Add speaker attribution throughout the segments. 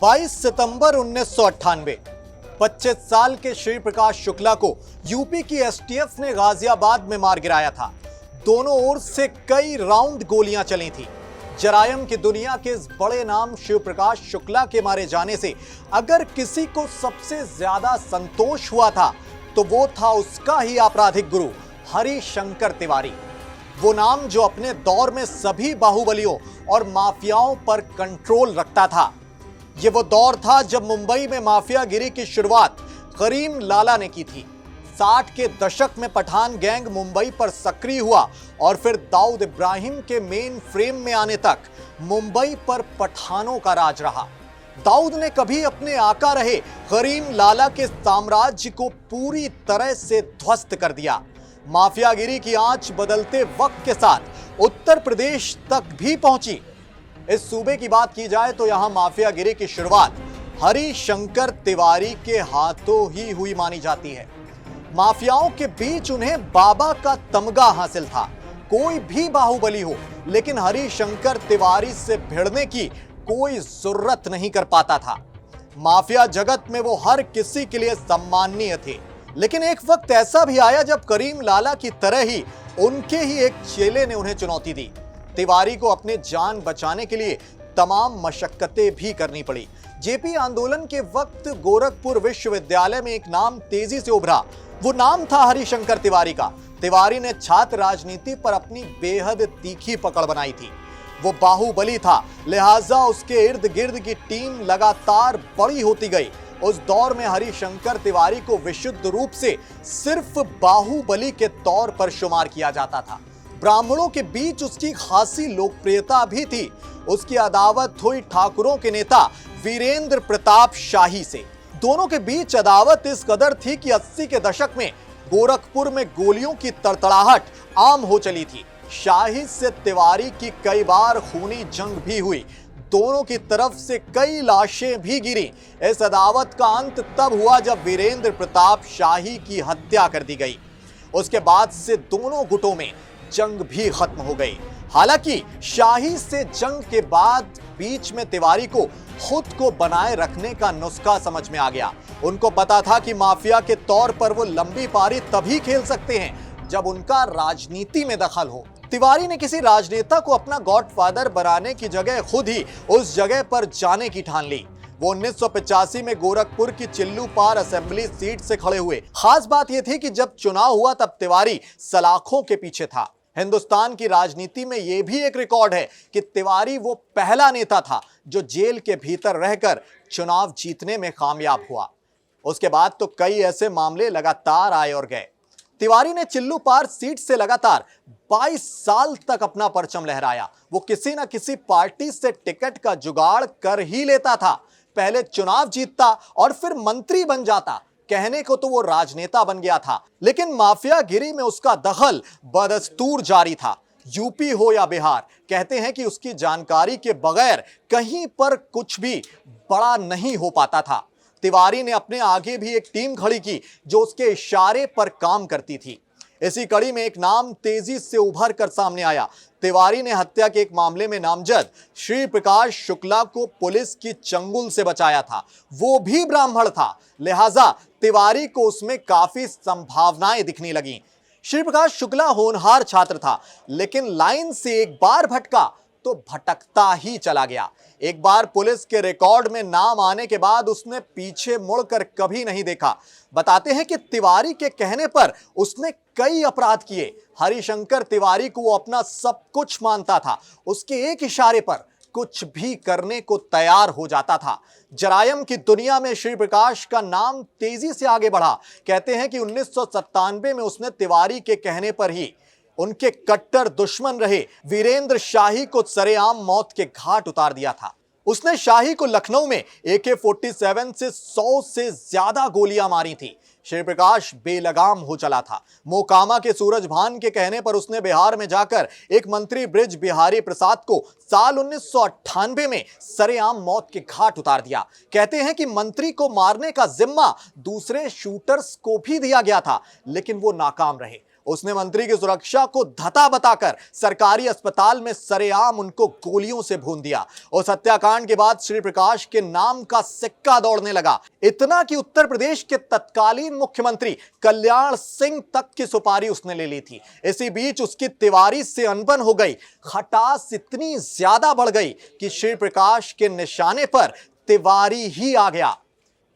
Speaker 1: 22 सितंबर 1998 25 साल के श्री प्रकाश शुक्ला को यूपी की एसटीएफ ने गाजियाबाद में मार गिराया था। दोनों ओर से कई राउंड गोलियां चली थी। जरायम की दुनिया के इस बड़े नाम शिव प्रकाश शुक्ला के मारे जाने से अगर किसी को सबसे ज्यादा संतोष हुआ था तो वो था उसका ही आपराधिक गुरु हरिशंकर तिवारी। वो नाम जो अपने दौर में सभी बाहुबलियों और माफियाओं पर कंट्रोल रखता था। ये वो दौर था जब मुंबई में माफियागिरी की शुरुआत करीम लाला ने की थी। 60 के दशक में पठान गैंग मुंबई पर सक्रिय हुआ और फिर दाऊद इब्राहिम के मेन फ्रेम में आने तक मुंबई पर पठानों का राज रहा। दाऊद ने कभी अपने आका रहे करीम लाला के साम्राज्य को पूरी तरह से ध्वस्त कर दिया। माफियागिरी की आंच बदलते वक्त के साथ उत्तर प्रदेश तक भी पहुंची। इस सूबे की बात की जाए तो यहां माफियागिरी की शुरुआत हरिशंकर तिवारी के हाथों ही हुई मानी जाती है। माफियाओं के बीच उन्हें बाबा का तमगा हासिल था। कोई भी बाहुबली हो, लेकिन हरिशंकर तिवारी से भिड़ने की कोई जरूरत नहीं कर पाता था। माफिया जगत में वो हर किसी के लिए सम्माननीय थे। लेकिन एक वक्त ऐसा भी आया जब करीम लाला की तरह ही उनके ही एक चेले ने उन्हें चुनौती दी। तिवारी को अपने जान बचाने के लिए तमाम मशक्कतें भी करनी पड़ी। जेपी आंदोलन के वक्त गोरखपुर विश्वविद्यालय में एक नाम तेजी से उभरा। वो नाम था हरिशंकर तिवारी का। तिवारी ने छात्र राजनीति पर अपनी बेहद तीखी पकड़ बनाई थी। वो बाहुबली था, लिहाजा उसके इर्द गिर्द की टीम लगातार बड़ी होती गई। उस दौर में हरिशंकर तिवारी को विशुद्ध रूप से सिर्फ बाहुबली के तौर पर शुमार किया जाता था। ब्राह्मणों के बीच उसकी खासी लोकप्रियता भी थी। उसकी अदावत हुई ठाकुरों के नेता वीरेंद्र प्रताप शाही से। दोनों के बीच अदावत इस कदर थी कि 80 के दशक में गोरखपुर में गोलियों की तड़तड़ाहट आम हो चली थी। शाही से तिवारी की कई बार खूनी जंग भी हुई। दोनों की तरफ से कई लाशें भी गिरी। इस अदावत का अंत तब हुआ जब वीरेंद्र प्रताप शाही की हत्या कर दी गई। उसके बाद से दोनों गुटों में जंग भी खत्म हो गई। हालांकि शाही से जंग के बाद बीच में तिवारी को खुद को बनाए रखने का नुस्खा समझ में आ गया। उनको पता था कि माफिया के तौर पर वो लंबी पारी तभी खेल सकते हैं जब उनका राजनीति में दखल हो। तिवारी ने किसी राजनेता को अपना गॉडफादर बनाने की जगह खुद ही उस जगह पर जाने की ठान ली। वो 1985 में गोरखपुर की चिल्लू पार असेंबली सीट से खड़े हुए। खास बात यह थी कि जब चुनाव हुआ तब तिवारी सलाखों के पीछे था। हिंदुस्तान की राजनीति में यह भी एक रिकॉर्ड है कि तिवारी वो पहला नेता था जो जेल के भीतर रहकर चुनाव जीतने में कामयाब हुआ। उसके बाद तो कई ऐसे मामले लगातार आए और गए। तिवारी ने चिल्लू पार सीट से लगातार 22 साल तक अपना परचम लहराया। वो किसी न किसी पार्टी से टिकट का जुगाड़ कर ही लेता था। पहले चुनाव जीतता और फिर मंत्री बन जाता। कहने को तो वो राजनेता बन गया था, लेकिन माफियागिरी में उसका दखल बदस्तूर जारी था। यूपी हो या बिहार, कहते हैं कि उसकी जानकारी के बगैर कहीं पर कुछ भी बड़ा नहीं हो पाता था। तिवारी ने अपने आगे भी एक टीम खड़ी की जो उसके इशारे पर काम करती थी। इसी कड़ी में एक नाम तेजी से उभर कर सामने आया। तिवारी ने हत्या के एक मामले में नामजद श्री प्रकाश शुक्ला को पुलिस की चंगुल से बचाया था। वो भी ब्राह्मण था, लिहाजा तिवारी को उसमें काफी संभावनाएं दिखने लगीं। श्री प्रकाश शुक्ला होनहार छात्र था, लेकिन लाइन से एक बार भटका तो भटकता ही चला गया। एक बार पुलिस के रिकॉर्ड में नाम आने के बाद उसने पीछे मुड़कर कभी नहीं देखा। बताते हैं कि तिवारी के कहने पर उसने कई अपराध किए। हरिशंकर तिवारी को वो अपना सब कुछ मानता था। उसके एक इशारे पर कुछ भी करने को तैयार हो जाता था। जरायम की दुनिया में श्री प्रकाश का नाम तेजी से आगे बढ़ा। कहते हैं कि 1997 में उसने तिवारी के कहने पर ही उनके कट्टर दुश्मन रहे वीरेंद्र शाही को सरेआम मौत के घाट उतार दिया था। उसने शाही को लखनऊ में AK-47 से 100 से ज्यादा गोलियां मारी थी। श्री प्रकाश बेलगाम हो चला था। मोकामा के सूरज भान के कहने पर उसने बिहार में जाकर एक मंत्री ब्रिज बिहारी प्रसाद को साल 1998 में सरेआम मौत के घाट उतार दिया। कहते हैं कि मंत्री को मारने का जिम्मा दूसरे शूटर्स को भी दिया गया था, लेकिन वो नाकाम रहे। उसने मंत्री की सुरक्षा को धता बताकर सरकारी अस्पताल में सरेआम उनको गोलियों से भून दिया। उस हत्याकांड के बाद श्री प्रकाश के नाम का सिक्का दौड़ने लगा, इतना कि उत्तर प्रदेश के तत्कालीन मुख्यमंत्री कल्याण सिंह तक की सुपारी उसने ले ली थी। इसी बीच उसकी तिवारी से अनबन हो गई। खटास इतनी ज्यादा बढ़ गई कि श्री प्रकाश के निशाने पर तिवारी ही आ गया।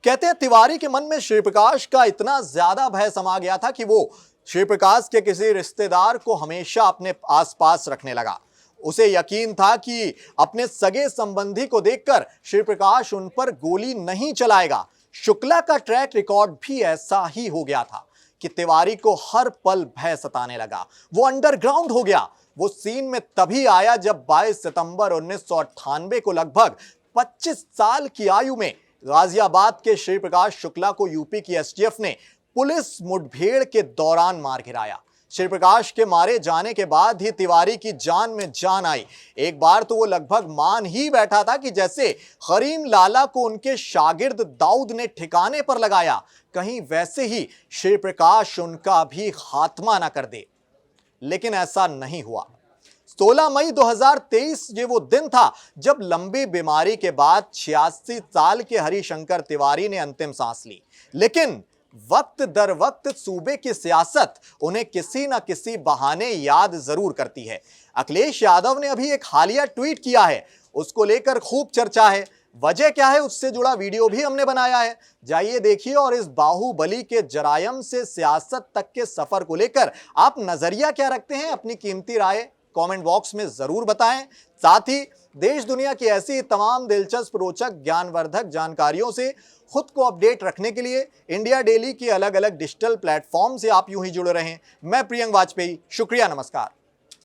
Speaker 1: कहते हैं तिवारी के मन में श्री प्रकाश का इतना ज्यादा भय समा गया था कि वो श्री प्रकाश के किसी रिश्तेदार को हमेशा अपने आसपास रखने लगा। उसे यकीन था कि अपने सगे संबंधी को देखकर श्री प्रकाश उन पर गोली नहीं चलाएगा। शुक्ला का ट्रैक रिकॉर्ड भी ऐसा ही हो गया था कि तिवारी को हर पल भय सताने लगा। वो अंडरग्राउंड हो गया। वो सीन में तभी आया जब 22 सितंबर 1998 को लगभग 25 साल की आयु में गाजियाबाद के श्री प्रकाश शुक्ला को यूपी की एसटीएफ ने पुलिस मुठभेड़ के दौरान मार गिराया। श्री प्रकाश के मारे जाने के बाद ही तिवारी की जान में जान आई। एक बार तो वो लगभग मान ही बैठा था कि जैसे करीम लाला को उनके शागिर्द दाऊद ने ठिकाने पर लगाया, कहीं वैसे ही श्री प्रकाश उनका भी खात्मा ना कर दे। लेकिन ऐसा नहीं हुआ। 16 मई 2023 ये वो दिन था जब लंबी बीमारी के बाद 86 साल के हरिशंकर तिवारी ने अंतिम सांस ली। लेकिन वक्त दर वक्त सूबे की सियासत उन्हें किसी न किसी बहाने याद जरूर करती है। अखिलेश यादव ने अभी एक हालिया ट्वीट किया है, उसको लेकर खूब चर्चा है। वजह क्या है, उससे जुड़ा वीडियो भी हमने बनाया है, जाइए देखिए। और इस बाहुबली के जरायम से सियासत तक के सफर को लेकर आप नजरिया क्या रखते हैं, अपनी कीमती राय कमेंट बॉक्स में जरूर बताएं। साथ ही देश दुनिया की ऐसी तमाम दिलचस्प, रोचक, ज्ञानवर्धक जानकारियों से खुद को अपडेट रखने के लिए इंडिया डेली के अलग अलग डिजिटल प्लेटफॉर्म से आप यूं ही जुड़े रहें। मैं प्रियंक वाजपेयी, शुक्रिया, नमस्कार।